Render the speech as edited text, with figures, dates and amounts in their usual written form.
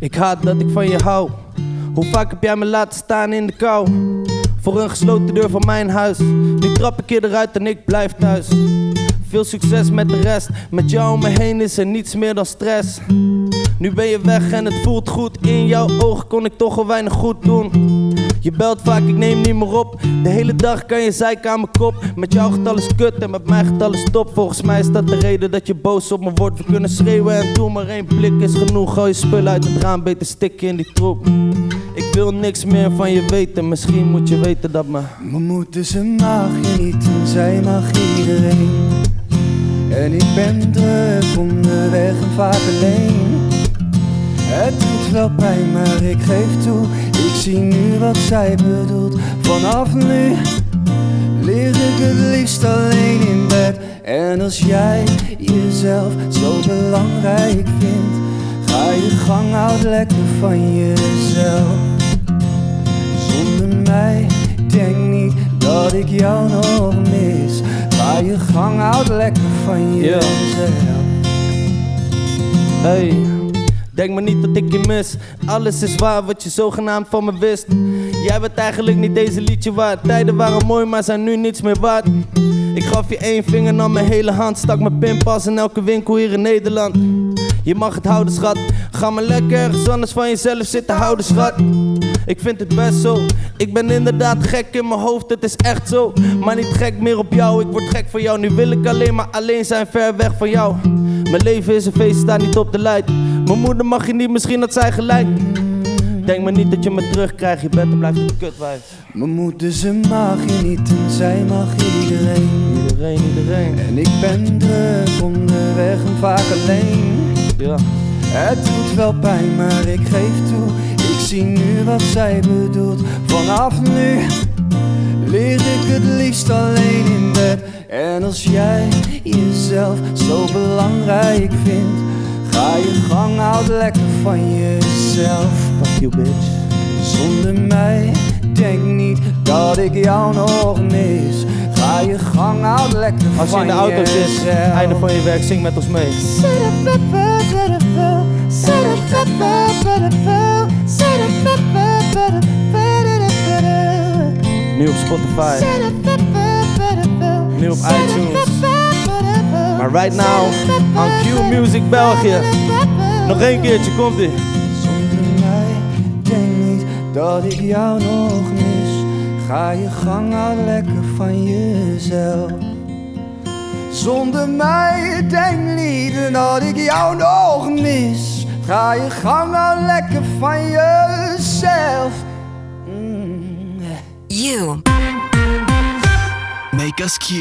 Ik haat dat ik van je hou. Hoe vaak heb jij me laten staan in de kou? Voor een gesloten deur van mijn huis. Nu trap ik je eruit en ik blijf thuis. Veel succes met de rest. Met jou om me heen is er niets meer dan stress. Nu ben je weg en het voelt goed. In jouw ogen kon ik toch al weinig goed doen. Je belt vaak, ik neem niet meer op. De hele dag kan je zeiken aan mijn kop. Met jou gaat alles kut en met mij gaat alles top. Volgens mij is dat de reden dat je boos op me wordt. We kunnen schreeuwen en doen, maar één blik is genoeg. Gooi je spullen uit het raam, beter stikken in die troep. Ik wil niks meer van je weten. Misschien moet je weten dat mijn moeder, ze mag je niet en zij mag iedereen. En ik ben druk onderweg en vaak alleen. Het doet wel pijn, maar ik geef toe. Ik zie nu wat zij bedoelt. Vanaf nu lig ik het liefst alleen in bed. En als jij jezelf zo belangrijk vindt, ga je gang, houd lekker van jezelf. Zonder mij, denk niet dat ik jou nog mis. Ga je gang, houd lekker van jezelf. Hey, denk maar niet dat ik je mis. Alles is waar wat je zogenaamd van me wist. Jij bent eigenlijk niet deze liedje waard. Tijden waren mooi, maar zijn nu niets meer waard. Ik gaf je één vinger, nam mijn hele hand. Stak mijn pinpas in elke winkel hier in Nederland. Je mag het houden, schat. Ga maar lekker ergens anders van jezelf zitten houden, schat. Ik vind het best zo. Ik ben inderdaad gek in mijn hoofd, het is echt zo. Maar niet gek meer op jou, ik word gek van jou. Nu wil ik alleen maar alleen zijn, ver weg van jou. Mijn leven is een feest, sta niet op de lijn. Mijn moeder mag je niet, misschien had zij gelijk. Denk maar niet dat je me terugkrijgt, je bent en blijft een kutwijf. Mijn moeder, ze mag je niet en zij mag iedereen. Iedereen. En ik ben druk onderweg en vaak alleen. Ja. Het doet wel pijn, maar ik geef toe. Ik zie nu wat zij bedoelt. Vanaf nu lig ik het liefst alleen in bed. En als jij jezelf zo belangrijk vindt, ga je gang, houd lekker van jezelf. Fuck you, bitch. Zonder mij, denk niet dat ik jou nog mis. Ga je gang, houd lekker van jezelf. Als je in de auto zit, einde van je werk, zing met ons mee. Nu op Spotify, nu op iTunes. Maar right now, on Q Music België. Nog één keertje, komt-ie. Zonder mij, denk niet dat ik jou nog mis. Ga je gang, houd lekker van jezelf. Zonder mij, denk niet dat ik jou nog mis. Ga je gang, houd lekker van jezelf. You make us Q.